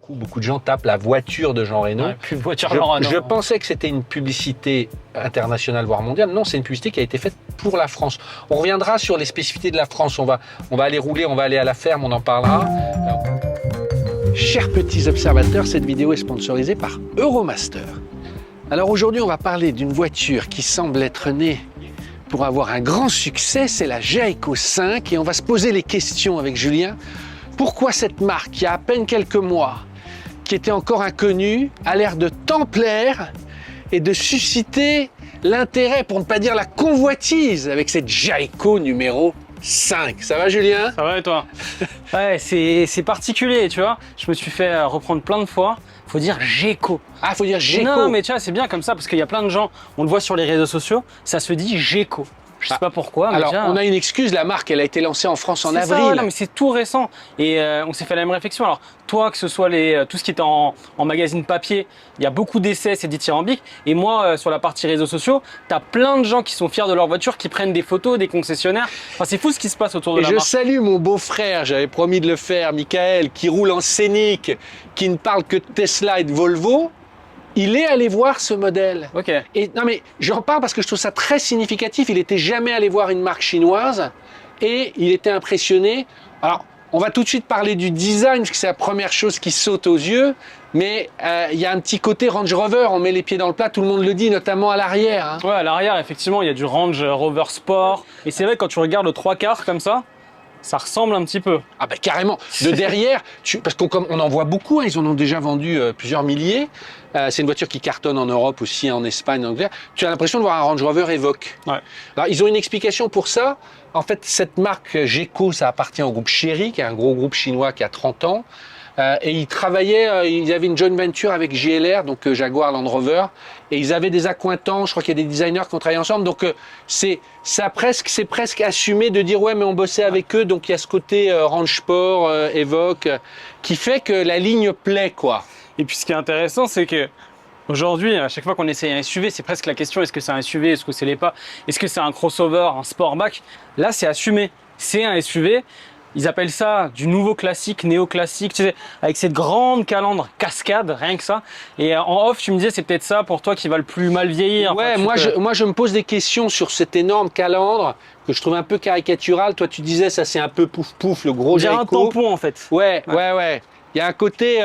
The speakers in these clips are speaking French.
beaucoup de gens tapent la voiture de Jean Reno. Ouais, plus de voiture Jean Reno. Je pensais que c'était une publicité internationale, voire mondiale. Non, c'est une publicité qui a été faite pour la France. On reviendra sur les spécificités de la France. On va aller rouler, on va aller à la ferme, on en parlera. Alors, chers petits observateurs, cette vidéo est sponsorisée par Euromaster. Alors aujourd'hui, on va parler d'une voiture qui semble être née pour avoir un grand succès, c'est la Jayco 5 et on va se poser les questions avec Julien. Pourquoi cette marque, qui a à peine quelques mois, qui était encore inconnue, a l'air de tant plaire et de susciter l'intérêt, pour ne pas dire la convoitise, avec cette Jayco numéro 5. Ça va Julien? Ça va et toi? Ouais, c'est particulier, tu vois. Je me suis fait reprendre plein de fois. Faut dire Jayco. Ah, faut dire Jayco. Non, mais tu vois, c'est bien comme ça parce qu'il y a plein de gens, on le voit sur les réseaux sociaux, ça se dit Jayco. Je sais pas pourquoi, mais alors, tiens, on a une excuse, la marque, elle a été lancée en France en avril. Ça, ouais, non, mais c'est tout récent. Et on s'est fait la même réflexion. Alors, toi, que ce soit tout ce qui était en magazine papier, il y a beaucoup d'essais, c'est dithyrambique. Et moi, sur la partie réseaux sociaux, tu as plein de gens qui sont fiers de leur voiture, qui prennent des photos, des concessionnaires. Enfin, c'est fou ce qui se passe autour de la marque. Je salue mon beau-frère, j'avais promis de le faire, Michael, qui roule en Scénic, qui ne parle que de Tesla et de Volvo. Il est allé voir ce modèle. Ok. Et non mais j'en parle parce que je trouve ça très significatif. Il n'était jamais allé voir une marque chinoise et il était impressionné. Alors, on va tout de suite parler du design parce que c'est la première chose qui saute aux yeux. Mais il y a un petit côté Range Rover. On met les pieds dans le plat, tout le monde le dit, notamment à l'arrière. Hein. Ouais, à l'arrière, effectivement, il y a du Range Rover Sport. Et c'est vrai, quand tu regardes le 3/4 comme ça ressemble un petit peu. Ah ben carrément. De derrière, parce qu'on en voit beaucoup, hein, ils en ont déjà vendu plusieurs milliers. C'est une voiture qui cartonne en Europe aussi, en Espagne, en Angleterre. Tu as l'impression de voir un Range Rover Evoque. Ouais. Alors, ils ont une explication pour ça. En fait, cette marque Jayco, ça appartient au groupe Chery, qui est un gros groupe chinois qui a 30 ans. Et ils travaillaient, ils avaient une joint venture avec JLR, donc Jaguar Land Rover, et ils avaient des accointants, je crois qu'il y a des designers qui ont travaillé ensemble, donc c'est presque assumé de dire ouais mais on bossait avec eux, donc il y a ce côté Range Sport, Evoque, qui fait que la ligne plaît quoi. Et puis ce qui est intéressant, c'est que aujourd'hui, à chaque fois qu'on essaye un SUV, c'est presque la question, est-ce que c'est un SUV, est-ce que c'est pas, est-ce que c'est un crossover, un sportback? Là, c'est assumé, c'est un SUV. Ils appellent ça du nouveau classique, néo-classique, tu sais, avec cette grande calandre cascade, rien que ça. Et en off, tu me disais, c'est peut-être ça pour toi qui va le plus mal vieillir. Ouais, moi je me pose des questions sur cette énorme calandre que je trouve un peu caricatural. Toi, tu disais, ça c'est un peu pouf-pouf, le gros Jayco. J'ai un tampon en fait. Ouais. Il y a un côté,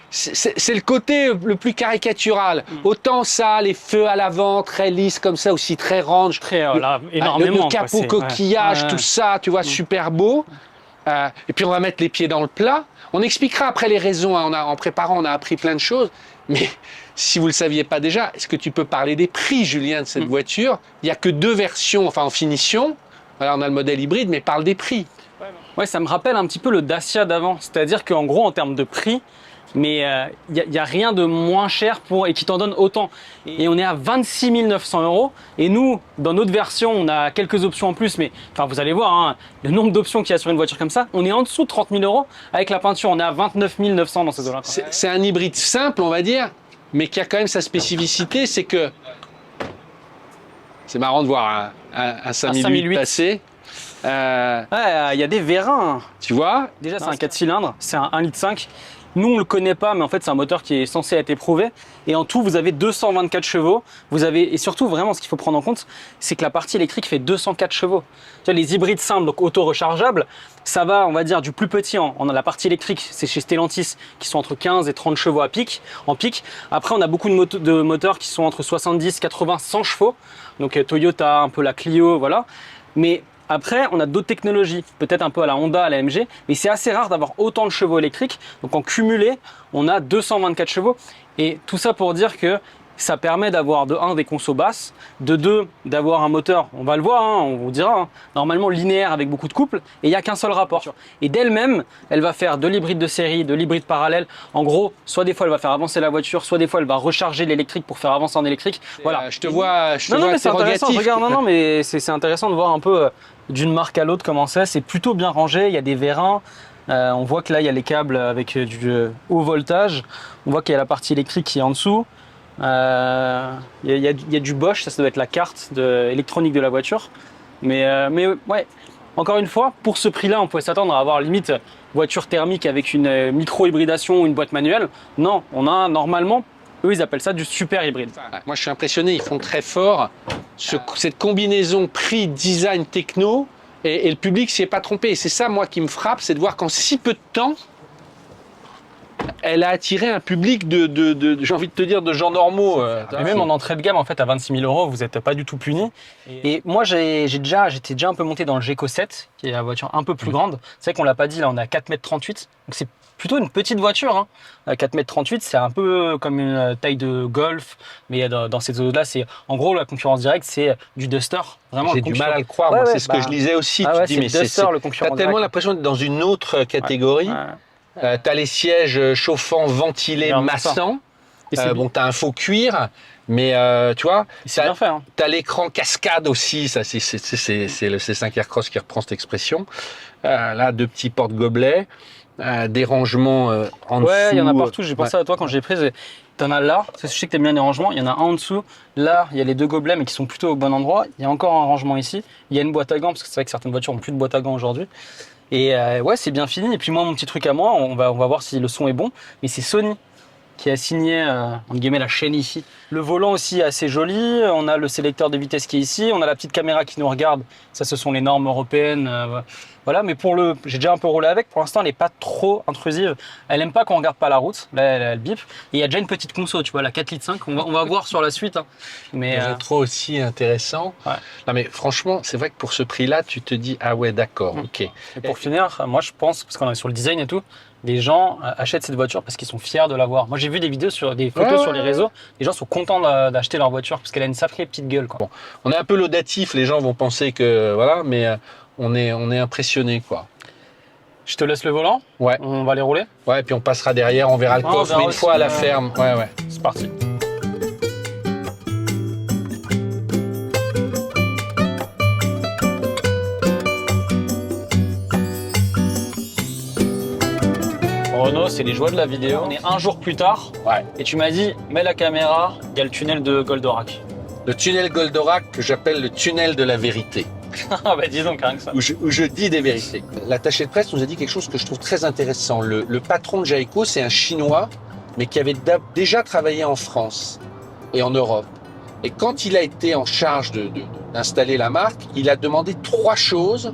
c'est le côté le plus caricatural. Autant ça, les feux à l'avant, très lisses comme ça, aussi très range. Énormément. Le capot coquillage, tout ça, tu vois, super beau. Et puis on va mettre les pieds dans le plat. On expliquera après les raisons. Hein. En préparant, on a appris plein de choses. Mais si vous ne le saviez pas déjà, est-ce que tu peux parler des prix, Julien, de cette voiture? Il n'y a que 2 versions, enfin en finition. Voilà, on a le modèle hybride, mais parle des prix. Ouais, ça me rappelle un petit peu le Dacia d'avant. C'est-à-dire qu'en gros, en termes de prix, mais il n'y a rien de moins cher et qui t'en donne autant. Et on est à 26 900 €. Et nous, dans notre version, on a quelques options en plus, mais enfin, vous allez voir, hein, le nombre d'options qu'il y a sur une voiture comme ça, on est en dessous de 30 000 €. Avec la peinture, on est à 29 900 dans ces eaux-là. C'est un hybride simple, on va dire, mais qui a quand même sa spécificité, c'est que c'est marrant de voir un 5008 passer. Ouais, il y a des vérins. Tu vois? Déjà, c'est un 4 cylindres, c'est un 1,5 litre. Nous, on ne le connaît pas, mais en fait, c'est un moteur qui est censé être éprouvé. Et en tout, vous avez 224 chevaux. Et surtout, vraiment, ce qu'il faut prendre en compte, c'est que la partie électrique fait 204 chevaux. Tu vois, les hybrides simples, donc auto-rechargeables, ça va, on va dire, du plus petit on a la partie électrique, c'est chez Stellantis, qui sont entre 15 et 30 chevaux en pic. Après, on a beaucoup de moteurs qui sont entre 70, 80, 100 chevaux. Donc Toyota, un peu la Clio, voilà. Mais après, on a d'autres technologies, peut-être un peu à la Honda, à la MG, mais c'est assez rare d'avoir autant de chevaux électriques. Donc en cumulé, on a 224 chevaux. Et tout ça pour dire que ça permet d'avoir de 1 des consos basses, de 2 d'avoir un moteur, on va le voir, hein, on vous dira, hein, normalement linéaire avec beaucoup de couples, et il n'y a qu'un seul rapport. Et d'elle-même, elle va faire de l'hybride de série, de l'hybride parallèle. En gros, soit des fois elle va faire avancer la voiture, soit des fois elle va recharger l'électrique pour faire avancer en électrique. Voilà. Je te vois mais c'est intéressant. Regarde, non, mais c'est intéressant de voir un peu d'une marque à l'autre comment c'est. C'est plutôt bien rangé, il y a des vérins. On voit que là, il y a les câbles avec du haut voltage. On voit qu'il y a la partie électrique qui est en dessous. Il y a du Bosch, ça doit être la carte électronique de la voiture. Mais ouais, encore une fois, pour ce prix-là, on pouvait s'attendre à avoir limite voiture thermique avec une micro-hybridation ou une boîte manuelle. Non, on a normalement, eux ils appellent ça du super hybride. Moi, je suis impressionné. Ils font très fort cette combinaison prix, design, techno, et le public s'y est pas trompé. Et c'est ça, moi, qui me frappe, c'est de voir qu'en si peu de temps, elle a attiré un public j'ai envie de te dire, de gens normaux. Et même en entrée de gamme, en fait, à 26 000 euros, vous n'êtes pas du tout puni. Et moi, j'étais déjà un peu monté dans le Geco 7, qui est la voiture un peu plus grande. C'est vrai qu'on l'a pas dit, là, on est à 4,38 m. Donc c'est plutôt une petite voiture. Hein. À 4,38 m, c'est un peu comme une taille de Golf. Mais dans ces eaux-là, en gros, la concurrence directe, c'est du Duster. Vraiment, j'ai du mal à le croire. Moi, c'est ce que je lisais aussi. Ah ouais, tu dis, mais Duster, le concurrent t'as tellement direct. l'impression d'être dans une autre catégorie. T'as les sièges chauffants, ventilés, massants. Bon, t'as un faux cuir, mais tu vois, c'est bien fait. Hein. T'as l'écran cascade aussi. Ça, c'est le C5 Aircross qui reprend cette expression. Là, 2 petits porte-gobelets, des rangements en dessous. Ouais, il y en a partout. J'ai pensé à toi quand j'ai prise. T'en as là. Je sais que t'aimes bien les rangements. Il y en a un en dessous. Là, il y a les 2 gobelets, mais qui sont plutôt au bon endroit. Il y a encore un rangement ici. Il y a une boîte à gants, parce que c'est vrai que certaines voitures n'ont plus de boîte à gants aujourd'hui. Et ouais, c'est bien fini. Et puis moi, mon petit truc à moi, on va voir si le son est bon. Mais c'est Sony qui a signé, entre guillemets, la chaîne ici. Le volant aussi est assez joli. On a le sélecteur de vitesse qui est ici. On a la petite caméra qui nous regarde. Ça, ce sont les normes européennes. Voilà, mais j'ai déjà un peu roulé avec. Pour l'instant, elle n'est pas trop intrusive. Elle aime pas qu'on regarde pas la route. Là, elle bip. Et il y a déjà une petite conso, tu vois, la 4,5 litres. On va voir sur la suite. Hein. Mais trop aussi intéressant. Ouais. Non, mais franchement, c'est vrai que pour ce prix-là, tu te dis, ah ouais, d'accord, ok. Et pour finir, moi, je pense, parce qu'on est sur le design et tout, les gens achètent cette voiture parce qu'ils sont fiers de l'avoir. Moi, j'ai vu des vidéos des photos sur les réseaux. Les gens sont contents d'acheter leur voiture parce qu'elle a une sacrée petite gueule. Quoi. Bon, on est un peu laudatif. Les gens vont penser que voilà, mais on est impressionné, quoi. Je te laisse le volant. Ouais. On va les rouler. Ouais, puis on passera derrière, on verra le coffre une fois à la ferme. Ouais. C'est parti. Renaud, c'est les joies de la vidéo. On est un jour plus tard. Ouais. Et tu m'as dit, mets la caméra, il y a le tunnel de Goldorak. Le tunnel Goldorak que j'appelle le tunnel de la vérité. Ah bah dis donc rien que ça. Où je dis des vérités. L'attaché de presse nous a dit quelque chose que je trouve très intéressant. Le patron de Jayco, c'est un Chinois, mais qui avait déjà travaillé en France et en Europe. Et quand il a été en charge d'installer la marque, il a demandé 3 choses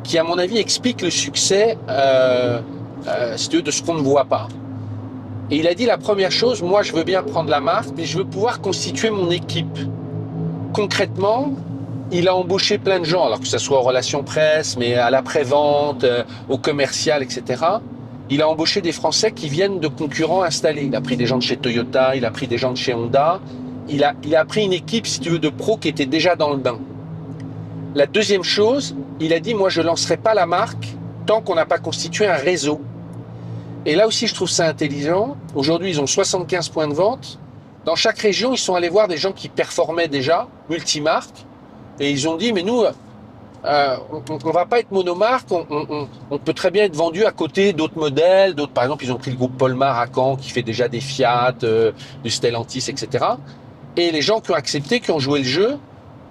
qui, à mon avis, expliquent le succès si tu veux, de ce qu'on ne voit pas. Et il a dit la première chose, moi je veux bien prendre la marque, mais je veux pouvoir constituer mon équipe. Concrètement, il a embauché plein de gens, alors que ce soit aux relations presse, mais à l'après-vente, au commercial, etc. Il a embauché des Français qui viennent de concurrents installés. Il a pris des gens de chez Toyota, il a pris des gens de chez Honda. Il a pris une équipe, si tu veux, de pros qui était déjà dans le bain. La deuxième chose, il a dit, moi je ne lancerai pas la marque tant qu'on n'a pas constitué un réseau. Et là aussi, je trouve ça intelligent. Aujourd'hui, ils ont 75 points de vente. Dans chaque région, ils sont allés voir des gens qui performaient déjà, multimarques. Et ils ont dit, mais nous, on va pas être monomarque. On peut très bien être vendu à côté d'autres modèles. Par exemple, ils ont pris le groupe Polmar à Caen, qui fait déjà des Fiat, du Stellantis, etc. Et les gens qui ont accepté, qui ont joué le jeu,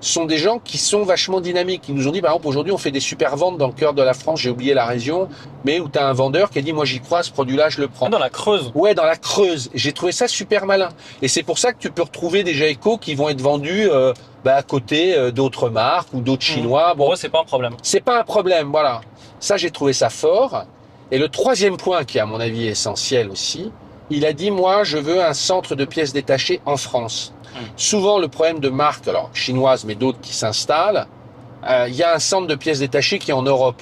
sont des gens qui sont vachement dynamiques. Ils nous ont dit, par exemple, aujourd'hui, on fait des super ventes dans le cœur de la France, j'ai oublié la région, mais où tu as un vendeur qui a dit, moi j'y crois, ce produit-là, je le prends. Ah, dans la Creuse. Ouais, dans la Creuse. J'ai trouvé ça super malin. Et c'est pour ça que tu peux retrouver des Jayco qui vont être vendus à côté d'autres marques ou d'autres Chinois. Bon, pour eux, c'est pas un problème. C'est pas un problème, voilà. Ça, j'ai trouvé ça fort. Et le troisième point, qui à mon avis est essentiel aussi, il a dit, moi, je veux un centre de pièces détachées en France. Souvent, le problème de marques, alors chinoises, mais d'autres qui s'installent, il y a un centre de pièces détachées qui est en Europe,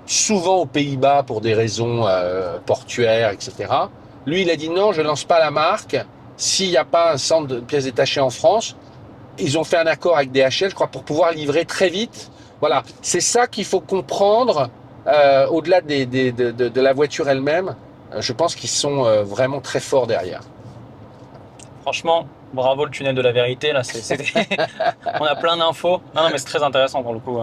souvent aux Pays-Bas pour des raisons portuaires, etc. Lui, il a dit non, je lance pas la marque s'il n'y a pas un centre de pièces détachées en France. Ils ont fait un accord avec DHL, je crois, pour pouvoir livrer très vite. Voilà, c'est ça qu'il faut comprendre au-delà de la voiture elle-même. Je pense qu'ils sont vraiment très forts derrière. Franchement, bravo le tunnel de la vérité. Là, on a plein d'infos. Non, mais c'est très intéressant pour le coup.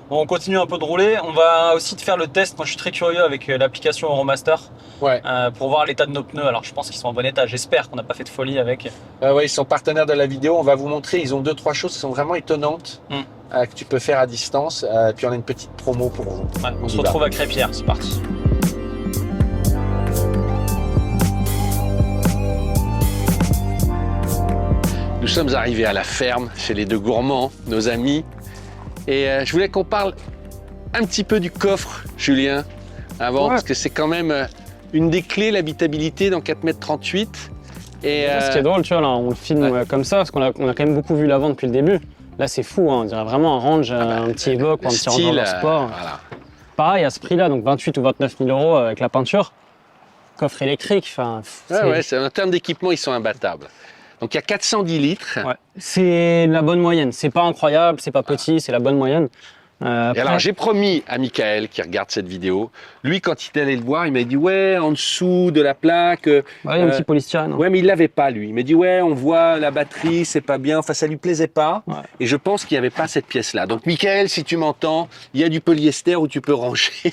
Bon, on continue un peu de rouler. On va aussi te faire le test. Moi, je suis très curieux avec l'application Euromaster pour voir l'état de nos pneus. Alors, je pense qu'ils sont en bon état. J'espère qu'on n'a pas fait de folie avec. Ouais, ils sont partenaires de la vidéo. On va vous montrer. Ils ont 2-3 choses qui sont vraiment étonnantes que tu peux faire à distance. Puis on a une petite promo pour vous. Ouais, on se retrouve à Crépierre. C'est parti. Nous sommes arrivés à la ferme, chez les deux gourmands, nos amis. Et je voulais qu'on parle un petit peu du coffre, Julien, avant, parce que c'est quand même une des clés, l'habitabilité dans 4,38 m. Et ce qui est drôle, tu vois, là, on le filme comme ça, parce qu'on a quand même beaucoup vu l'avant depuis le début. Là, c'est fou, hein, on dirait vraiment un range, un petit Evoque ou un petit Ranger Sport. Voilà. Pareil, à ce prix-là, donc 28 ou 29 000 euros avec la peinture, coffre électrique, enfin... En termes d'équipement, ils sont imbattables. Donc il y a 410 litres. Ouais. C'est la bonne moyenne, c'est pas incroyable, c'est pas petit, c'est la bonne moyenne. Et alors j'ai promis à Michael qui regarde cette vidéo, lui quand il est allé le voir, il m'a dit ouais en dessous de la plaque. Ouais, il y a un petit polystyrène. Ouais mais il l'avait pas lui. Il m'a dit ouais on voit la batterie, c'est pas bien, enfin ça lui plaisait pas. Ouais. Et je pense qu'il n'y avait pas cette pièce là. Donc Michael si tu m'entends, il y a du polyester où tu peux ranger.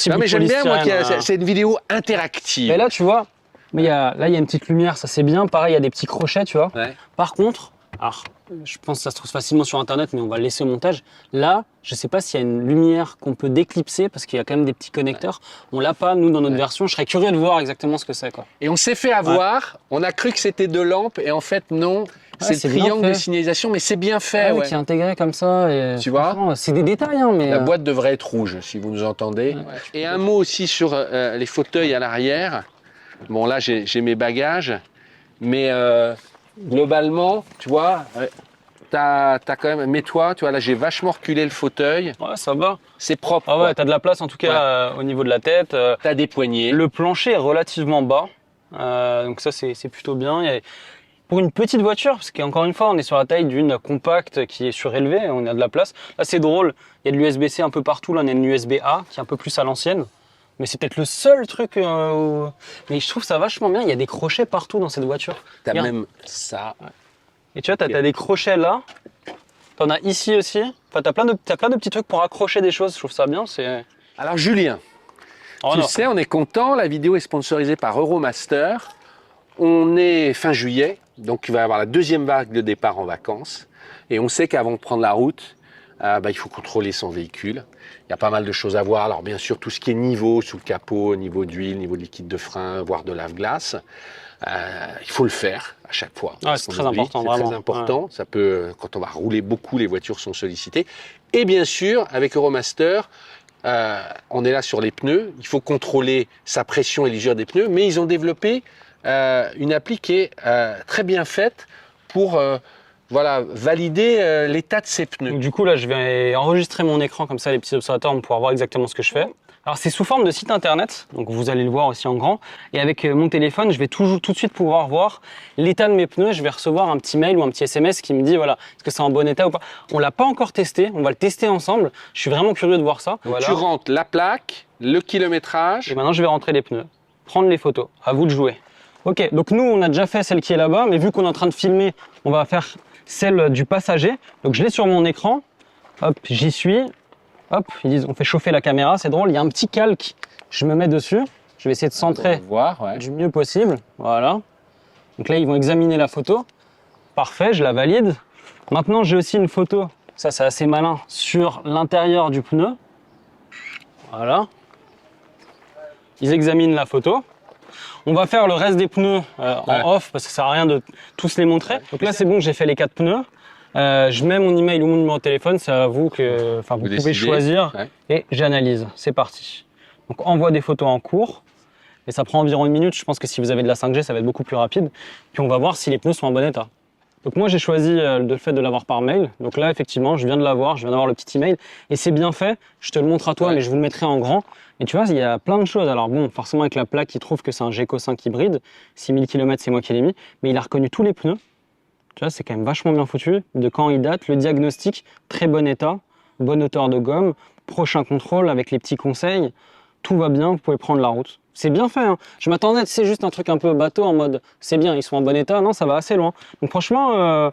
Non mais j'aime bien moi c'est une vidéo interactive. Mais là tu vois, là il y a une petite lumière, ça c'est bien. Pareil il y a des petits crochets tu vois. Ouais. Par contre, alors, je pense que ça se trouve facilement sur internet, mais on va le laisser au montage. Là, je ne sais pas s'il y a une lumière qu'on peut déclipser parce qu'il y a quand même des petits connecteurs. On l'a pas, nous, dans notre version. Je serais curieux de voir exactement ce que c'est. Et on s'est fait avoir. On a cru que c'était deux lampes et en fait, non. C'est le triangle de signalisation, mais c'est bien fait. Ouais. Qui est intégré comme ça. Et tu vois, c'est des détails. Hein, mais la boîte devrait être rouge, si vous nous entendez. Et un mot aussi sur les fauteuils à l'arrière. Bon, là, j'ai mes bagages, mais globalement, tu vois, t'as quand même. Mets-toi, tu vois, là, j'ai vachement reculé le fauteuil. Ouais, ça va. C'est propre. Ah ouais, t'as de la place en tout cas au niveau de la tête. T'as des poignées. Le plancher est relativement bas, donc ça, c'est plutôt bien. Pour une petite voiture, parce qu'encore une fois, on est sur la taille d'une compacte qui est surélevée, on a de la place. Là, c'est drôle, il y a de l'USB-C un peu partout. Là, on a une USB-A qui est un peu plus à l'ancienne. Mais c'est peut-être le seul truc. Mais je trouve ça vachement bien. Il y a des crochets partout dans cette voiture. T'as même ça. Et tu vois, t'as des crochets là. T'en as ici aussi. Enfin, t'as plein de petits trucs pour accrocher des choses. Je trouve ça bien. Alors, Julien, tu sais, on est content. La vidéo est sponsorisée par Euromaster. On est fin juillet. Donc, il va y avoir la deuxième vague de départ en vacances. Et on sait qu'avant de prendre la route, il faut contrôler son véhicule. Il y a pas mal de choses à voir. Alors bien sûr, tout ce qui est niveau sous le capot, niveau d'huile, niveau de liquide de frein, voire de lave-glace, il faut le faire à chaque fois. C'est très important. C'est très important. Ouais. Ça peut, quand on va rouler beaucoup, les voitures sont sollicitées. Et bien sûr, avec Euromaster, on est là sur les pneus. Il faut contrôler sa pression et l'usure des pneus. Mais ils ont développé une appli qui est très bien faite pour valider l'état de ses pneus. Donc, du coup, là, je vais enregistrer mon écran, comme ça, les petits observateurs vont pouvoir voir exactement ce que je fais. Alors, c'est sous forme de site internet, donc vous allez le voir aussi en grand. Et avec mon téléphone, je vais tout de suite pouvoir voir l'état de mes pneus. Je vais recevoir un petit mail ou un petit SMS qui me dit, voilà, est-ce que c'est en bon état ou pas. On l'a pas encore testé, on va le tester ensemble. Je suis vraiment curieux de voir ça. Donc, tu rentres la plaque, le kilométrage. Et maintenant, je vais rentrer les pneus, prendre les photos. À vous de jouer. Ok, donc nous, on a déjà fait celle qui est là-bas, mais vu qu'on est en train de filmer, on va faire celle du passager. Donc je l'ai sur mon écran, hop, j'y suis, hop, ils disent on fait chauffer la caméra, c'est drôle, il y a un petit calque, je me mets dessus, je vais essayer de centrer du mieux possible, voilà. Donc là ils vont examiner la photo, parfait, je la valide. Maintenant j'ai aussi une photo, ça c'est assez malin, sur l'intérieur du pneu, voilà. Ils examinent la photo. On va faire le reste des pneus en off parce que ça sert à rien de tous les montrer. Donc là, c'est bon, j'ai fait les 4 pneus. Je mets mon email ou mon numéro de téléphone, c'est à vous que vous pouvez choisir et j'analyse. C'est parti. Donc envoie des photos en cours et ça prend environ 1 minute. Je pense que si vous avez de la 5G, ça va être beaucoup plus rapide. Puis on va voir si les pneus sont en bon état. Donc moi, j'ai choisi le fait de l'avoir par mail. Donc là, effectivement, je viens de l'avoir, je viens d'avoir le petit email et c'est bien fait. Je te le montre à toi, mais je vous le mettrai en grand. Et tu vois, il y a plein de choses. Alors bon, forcément avec la plaque, il trouve que c'est un Geco 5 hybride. 6000 km, c'est moi qui l'ai mis. Mais il a reconnu tous les pneus. Tu vois, c'est quand même vachement bien foutu. De quand il date, le diagnostic, très bon état, bonne hauteur de gomme, prochain contrôle avec les petits conseils. Tout va bien, vous pouvez prendre la route. C'est bien fait, hein. Je m'attendais, c'est juste un truc un peu bateau en mode c'est bien, ils sont en bon état. Non, ça va assez loin. Donc franchement,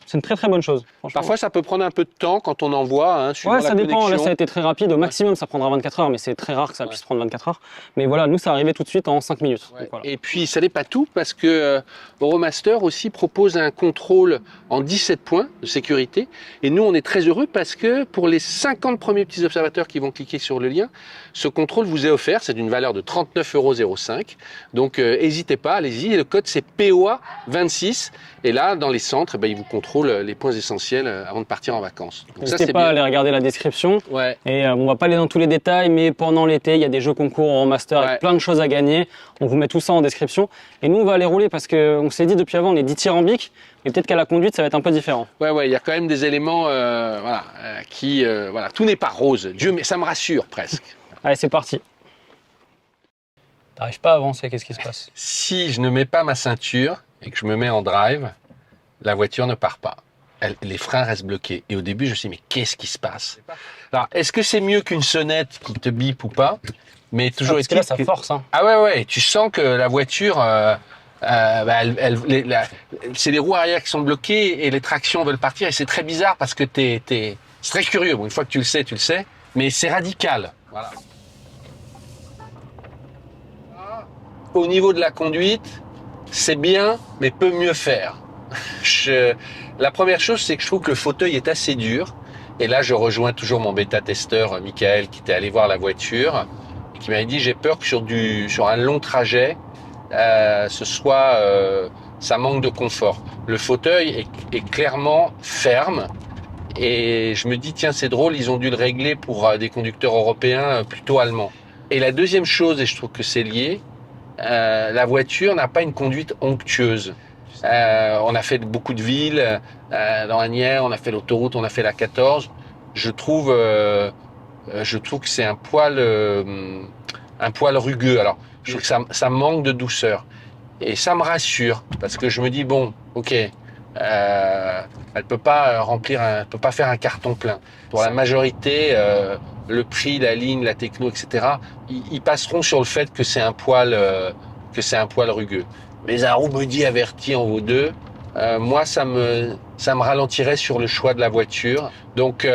c'est une très très bonne chose. Parfois, ça peut prendre un peu de temps quand on envoie, hein, suivant ouais, ça la dépend. connexion. Là, ça a été très rapide. Au maximum, ça prendra 24 heures, mais c'est très rare que ça puisse prendre 24 heures. Mais voilà, nous, ça arrivait tout de suite en 5 minutes. Ouais. Donc, voilà. Et puis, ça n'est pas tout parce que Euromaster aussi propose un contrôle en 17 points de sécurité. Et nous, on est très heureux parce que pour les 50 premiers petits observateurs qui vont cliquer sur le lien, ce contrôle vous est offert. C'est d'une valeur de 39,05 €. Donc, n'hésitez pas, allez-y. Le code, c'est POA26. Et là, dans les centres, ils vous contrôlent les points essentiels avant de partir en vacances. N'hésitez pas à aller regarder la description. Ouais. Et on va pas aller dans tous les détails, mais pendant l'été, il y a des jeux concours en master avec plein de choses à gagner. On vous met tout ça en description. Et nous, on va aller rouler parce qu'on s'est dit depuis avant, on est dithyrambique. Et peut-être qu'à la conduite, ça va être un peu différent. Ouais, il y a quand même des éléments qui... tout n'est pas rose. Dieu, mais ça me rassure presque. Allez, c'est parti. T'arrives pas à avancer, qu'est-ce qui se passe? Si je ne mets pas ma ceinture et que je me mets en drive, la voiture ne part pas. Les freins restent bloqués. Et au début, je me suis dit, mais qu'est-ce qui se passe? Alors, est-ce que c'est mieux qu'une sonnette qui te bip ou pas? Mais toujours parce que là, ça force. Hein. Ah ouais, tu sens que la voiture, c'est les roues arrière qui sont bloquées et les tractions veulent partir. Et c'est très bizarre parce que c'est très curieux. Bon, une fois que tu le sais. Mais c'est radical. Voilà. Au niveau de la conduite, c'est bien, mais peut mieux faire. La première chose, c'est que je trouve que le fauteuil est assez dur. Et là, je rejoins toujours mon bêta-testeur, Michael, qui était allé voir la voiture et qui m'avait dit, j'ai peur que sur un long trajet, ça manque de confort. Le fauteuil est clairement ferme. Et je me dis, tiens, c'est drôle, ils ont dû le régler pour des conducteurs européens plutôt allemands. Et la deuxième chose, et je trouve que c'est lié, la voiture n'a pas une conduite onctueuse. On a fait beaucoup de villes dans l'Anières, on a fait l'autoroute, on a fait la 14. Je trouve que c'est un poil rugueux. Alors, je trouve que ça manque de douceur. Et ça me rassure parce que je me dis bon, ok, elle peut pas faire un carton plein. Pour la majorité, le prix, la ligne, la techno, etc. Ils passeront sur le fait que c'est un poil rugueux. Mais un Roumudi averti en vaut deux. Moi, ça me ralentirait sur le choix de la voiture. Donc,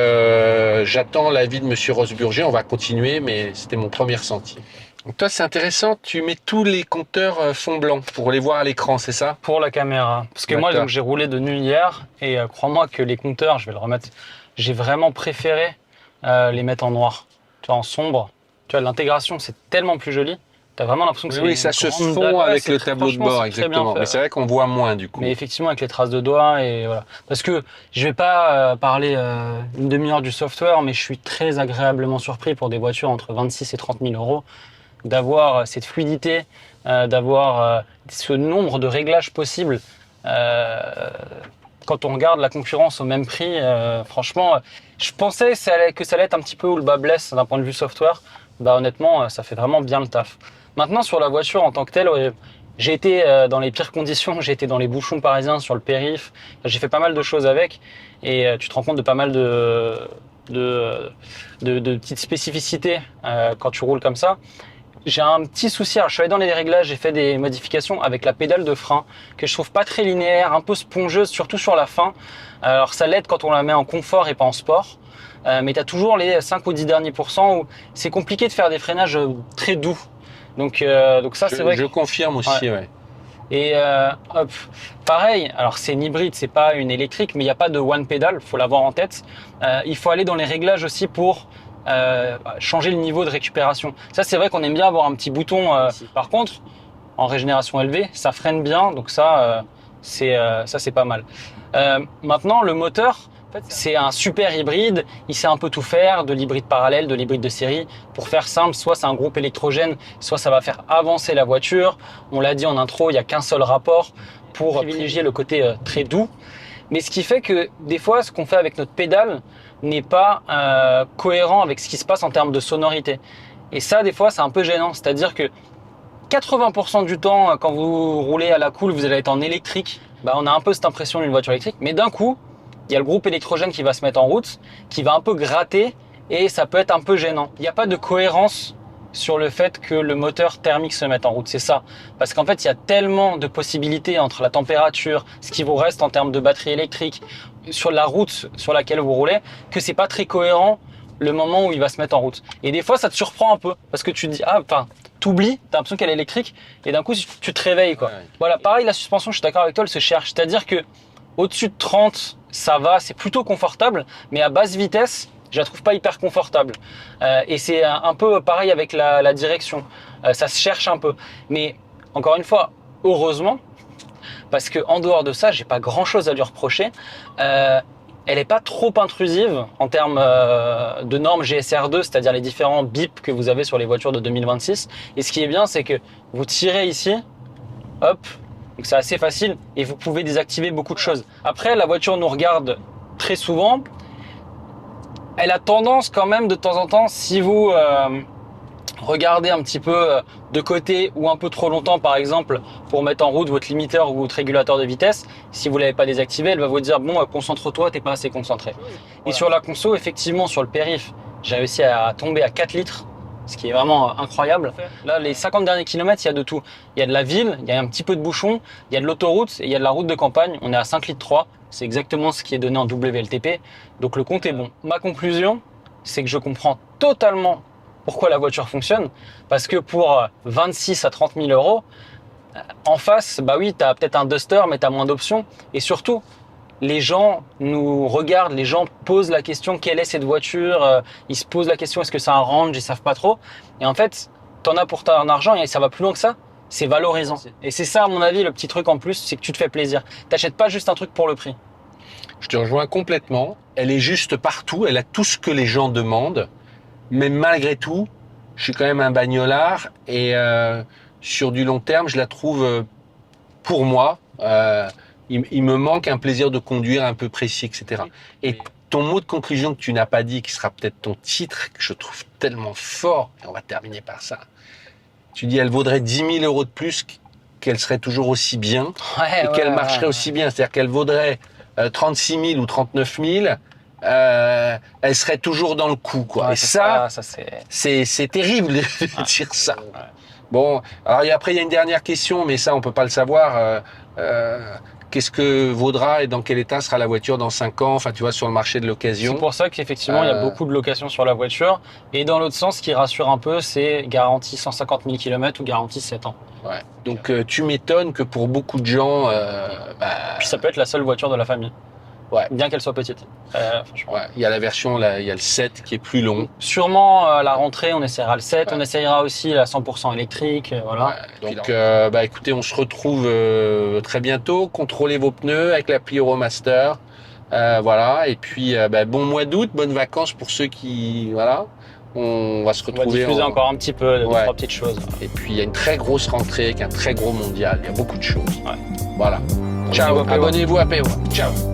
j'attends l'avis de Monsieur Rosburger. On va continuer, mais c'était mon premier ressenti. Donc toi, c'est intéressant. Tu mets tous les compteurs fond blanc pour les voir à l'écran, c'est ça? Pour la caméra. Parce que moi, donc, j'ai roulé de nuit hier et crois-moi que les compteurs, je vais le remettre. J'ai vraiment préféré les mettre en noir, tu vois, en sombre. Tu vois, l'intégration, c'est tellement plus joli. T'as vraiment l'impression que oui, ça se fond avec le tableau de bord, exactement. Mais c'est vrai qu'on voit moins du coup. Mais effectivement, avec les traces de doigts et voilà. Parce que je vais pas parler une demi-heure du software, mais je suis très agréablement surpris pour des voitures entre 26 et 30 000 euros d'avoir cette fluidité, d'avoir ce nombre de réglages possibles. Quand on regarde la concurrence au même prix, franchement, je pensais que ça allait être un petit peu où le bas blesse d'un point de vue software. Bah honnêtement, ça fait vraiment bien le taf. Maintenant, sur la voiture en tant que telle, j'ai été dans les pires conditions, j'ai été dans les bouchons parisiens, sur le périph', j'ai fait pas mal de choses avec et tu te rends compte de pas mal de petites spécificités quand tu roules comme ça. J'ai un petit souci, alors je suis allé dans les réglages, j'ai fait des modifications avec la pédale de frein que je trouve pas très linéaire, un peu spongieuse, surtout sur la fin. Alors ça l'aide quand on la met en confort et pas en sport. Mais tu as toujours les 5 ou 10 derniers pourcents où c'est compliqué de faire des freinages très doux. Donc ça, c'est vrai. Je confirme aussi, ouais. Et pareil, alors c'est une hybride, c'est pas une électrique, mais il n'y a pas de one pedal, faut l'avoir en tête. Il faut aller dans les réglages aussi pour changer le niveau de récupération. Ça, c'est vrai qu'on aime bien avoir un petit bouton. Par contre, en régénération élevée, ça freine bien, donc ça, c'est pas mal. Maintenant, le moteur. C'est un super hybride, il sait un peu tout faire, de l'hybride parallèle, de l'hybride de série. Pour faire simple, soit c'est un groupe électrogène, soit ça va faire avancer la voiture. On l'a dit en intro, il n'y a qu'un seul rapport pour privilégier le côté très doux. Mais ce qui fait que des fois, ce qu'on fait avec notre pédale n'est pas cohérent avec ce qui se passe en termes de sonorité. Et ça, des fois, c'est un peu gênant. C'est-à-dire que 80% du temps, quand vous roulez à la cool, vous allez être en électrique. Bah, on a un peu cette impression d'une voiture électrique, mais d'un coup, il y a le groupe électrogène qui va se mettre en route, qui va un peu gratter et ça peut être un peu gênant. Il n'y a pas de cohérence sur le fait que le moteur thermique se mette en route. C'est ça. Parce qu'en fait, il y a tellement de possibilités entre la température, ce qui vous reste en termes de batterie électrique, sur la route sur laquelle vous roulez, que c'est pas très cohérent le moment où il va se mettre en route. Et des fois, ça te surprend un peu parce que tu te dis, t'oublies, t'as l'impression qu'elle est électrique et d'un coup, tu te réveilles, quoi. Ouais. Voilà, pareil, la suspension, je suis d'accord avec toi, elle se cherche. C'est-à-dire que au-dessus de 30, ça va, c'est plutôt confortable, mais à basse vitesse, je la trouve pas hyper confortable. Et c'est un peu pareil avec la direction. Ça se cherche un peu. Mais encore une fois, heureusement, parce que en dehors de ça, j'ai pas grand-chose à lui reprocher. Elle n'est pas trop intrusive en termes de normes GSR2, c'est-à-dire les différents bips que vous avez sur les voitures de 2026. Et ce qui est bien, c'est que vous tirez ici, hop, donc c'est assez facile et vous pouvez désactiver beaucoup de choses. Après, la voiture nous regarde très souvent. Elle a tendance quand même de temps en temps, si vous regardez un petit peu de côté ou un peu trop longtemps, par exemple, pour mettre en route votre limiteur ou votre régulateur de vitesse, si vous l'avez pas désactivé, elle va vous dire bon, concentre-toi, t'es pas assez concentré. Voilà. Et sur la conso, effectivement, sur le périph', j'ai réussi à tomber à 4 litres, ce qui est vraiment incroyable. Là, les 50 derniers kilomètres, il y a de tout. Il y a de la ville, il y a un petit peu de bouchon, il y a de l'autoroute et il y a de la route de campagne. On est à 5 litres 3. C'est exactement ce qui est donné en WLTP. Donc le compte est bon. Ma conclusion, c'est que je comprends totalement pourquoi la voiture fonctionne. Parce que pour 26 à 30 000 euros, en face, bah oui, tu as peut-être un Duster, mais tu as moins d'options. Et surtout, les gens nous regardent, les gens posent la question quelle est cette voiture, ils se posent la question est-ce que c'est un range, ils savent pas trop. Et en fait, tu en as pour ton argent et ça va plus loin que ça. C'est valorisant. Et c'est ça, à mon avis, le petit truc en plus, c'est que tu te fais plaisir. T'achètes pas juste un truc pour le prix. Je te rejoins complètement. Elle est juste partout. Elle a tout ce que les gens demandent. Mais malgré tout, je suis quand même un bagnolard. Et sur du long terme, je la trouve, pour moi, il me manque un plaisir de conduire un peu précis, etc. Et ton mot de conclusion que tu n'as pas dit, qui sera peut-être ton titre, que je trouve tellement fort, et on va terminer par ça. Tu dis, elle vaudrait 10 000 euros de plus, qu'elle serait toujours aussi bien et qu'elle marcherait aussi bien. C'est-à-dire qu'elle vaudrait 36 000 ou 39 000, elle serait toujours dans le coup, quoi. Ouais, et ça c'est terrible de dire ça. Ouais. Bon, alors après, il y a une dernière question, mais ça, on peut pas le savoir. Qu'est-ce que vaudra et dans quel état sera la voiture dans 5 ans, enfin, tu vois, sur le marché de l'occasion. C'est pour ça qu'effectivement, il y a beaucoup de locations sur la voiture. Et dans l'autre sens, ce qui rassure un peu, c'est garantie 150 000 km ou garantie 7 ans. Ouais. Donc, tu m'étonnes que pour beaucoup de gens... Puis ça peut être la seule voiture de la famille. Ouais. Bien qu'elle soit petite. Ouais. Il y a la version, il y a le 7 qui est plus long. Sûrement, à la rentrée, on essaiera le 7. Ouais. On essayera aussi la 100% électrique. Voilà. Ouais. Donc, écoutez, on se retrouve très bientôt. Contrôlez vos pneus avec l'appli Euromaster. Voilà. Et puis, bon mois d'août, bonnes vacances pour ceux qui... Voilà. On va se retrouver. On va diffuser encore un petit peu de trois petites choses. Et puis, il y a une très grosse rentrée avec un très gros mondial. Il y a beaucoup de choses. Ouais. Voilà. Ciao. Abonnez-vous à PO. Ciao.